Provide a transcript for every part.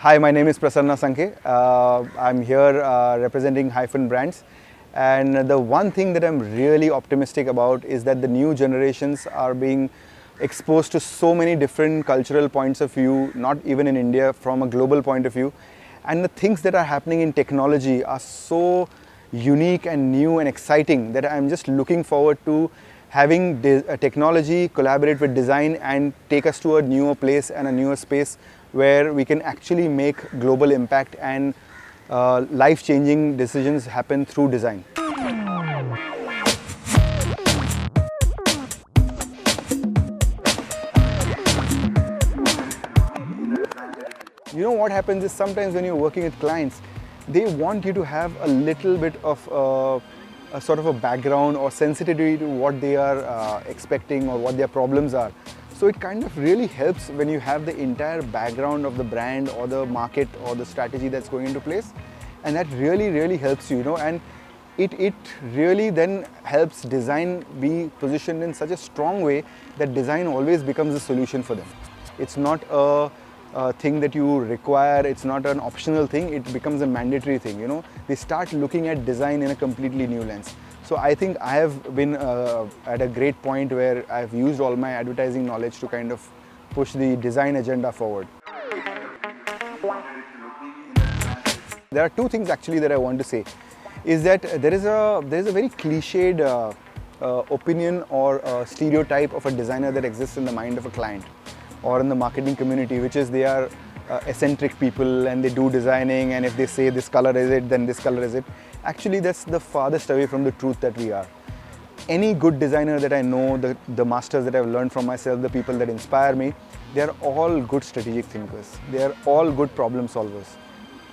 Hi, my name is Prasanna Sankhé. I'm here representing Hyphen brands. And the one thing that I'm really optimistic about is that the new generations are being exposed to so many different cultural points of view, not even in India, from a global point of view. And the things that are happening in technology are so unique and new and exciting that I'm just looking forward to having technology collaborate with design and take us to a newer place and a newer space where we can actually make global impact and life-changing decisions happen through design. You know what happens is sometimes when you're working with clients, they want you to have a little bit of a sort of a background or sensitivity to what they are expecting or what their problems are. So it kind of really helps when you have the entire background of the brand or the market or the strategy that's going into place. And that really helps you, and it really then helps design be positioned in such a strong way that design always becomes a solution for them. It's not a thing that you require, it's not an optional thing, it becomes a mandatory thing, They start looking at design in a completely new lens. So I think I have been at a great point where I've used all my advertising knowledge to kind of push the design agenda forward. There are two things actually that I want to say. Is that there is a very cliched opinion or stereotype of a designer that exists in the mind of a client or in the marketing community, which is they are eccentric people and they do designing, and if they say this color is it, then this color is it. Actually, that's the farthest away from the truth that we are. Any good designer that I know, the masters that I've learned from myself, the people that inspire me, they are all good strategic thinkers. They are all good problem solvers.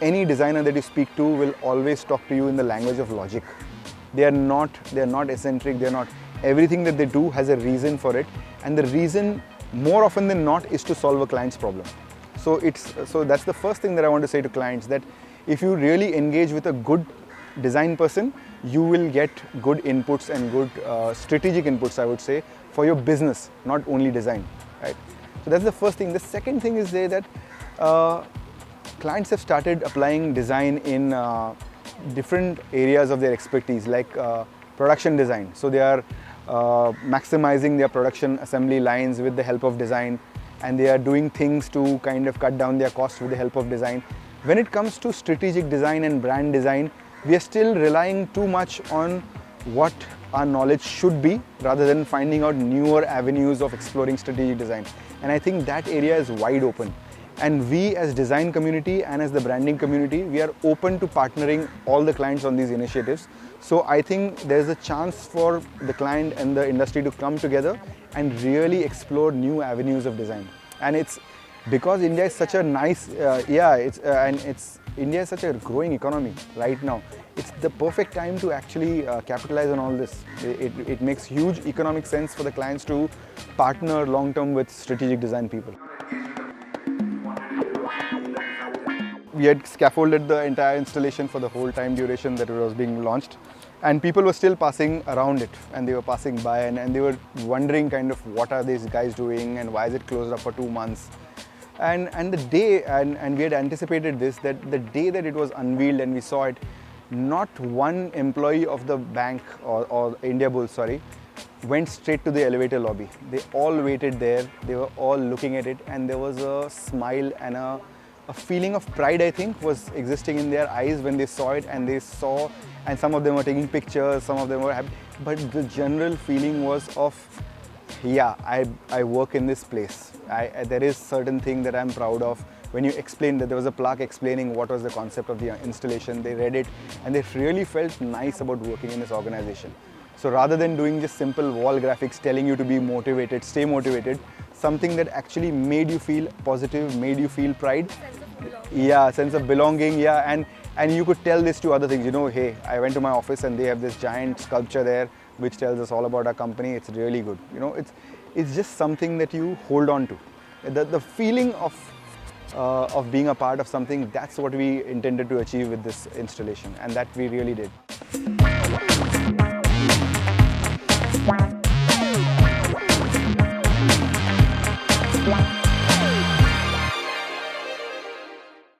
Any designer that you speak to will always talk to you in the language of logic. They are not eccentric, they're not. Everything that they do has a reason for it, and the reason more often than not is to solve a client's problem. So that's the first thing that I want to say to clients, that if you really engage with a good design person, you will get good inputs and good strategic inputs, I would say, for your business, not only design, right? So that's the first thing. The second thing is that clients have started applying design in different areas of their expertise, like production design. So they are maximizing their production assembly lines with the help of design, and they are doing things to kind of cut down their costs with the help of design. When it comes to strategic design and brand design, we are still relying too much on what our knowledge should be rather than finding out newer avenues of exploring strategic design. And I think that area is wide open. And we as design community and as the branding community, we are open to partnering all the clients on these initiatives. So I think there's a chance for the client and the industry to come together and really explore new avenues of design. And it's because India is such a nice, India is such a growing economy right now. It's the perfect time to actually capitalize on all this. It makes huge economic sense for the clients to partner long-term with strategic design people. We had scaffolded the entire installation for the whole time duration that it was being launched, and people were still passing around it, and they were passing by and they were wondering kind of what are these guys doing and why is it closed up for 2 months. And the day, and we had anticipated this, that the day that it was unveiled and we saw it, not one employee of the bank or India Bulls, went straight to the elevator lobby. They all waited there, they were all looking at it, and there was a smile and a feeling of pride, I think, was existing in their eyes when they saw it, and and some of them were taking pictures, some of them were happy, but the general feeling was of, yeah, I work in this place. There is certain thing that I'm proud of. When you explained that there was a plaque explaining what was the concept of the installation, they read it and they really felt nice about working in this organization. So rather than doing just simple wall graphics telling you to be motivated, stay motivated, something that actually made you feel positive, made you feel pride. Yeah, sense of belonging, yeah, and you could tell this to other things, hey, I went to my office and they have this giant sculpture there which tells us all about our company. It's really good, it's just something that you hold on to. The feeling of being a part of something, that's what we intended to achieve with this installation, and that we really did.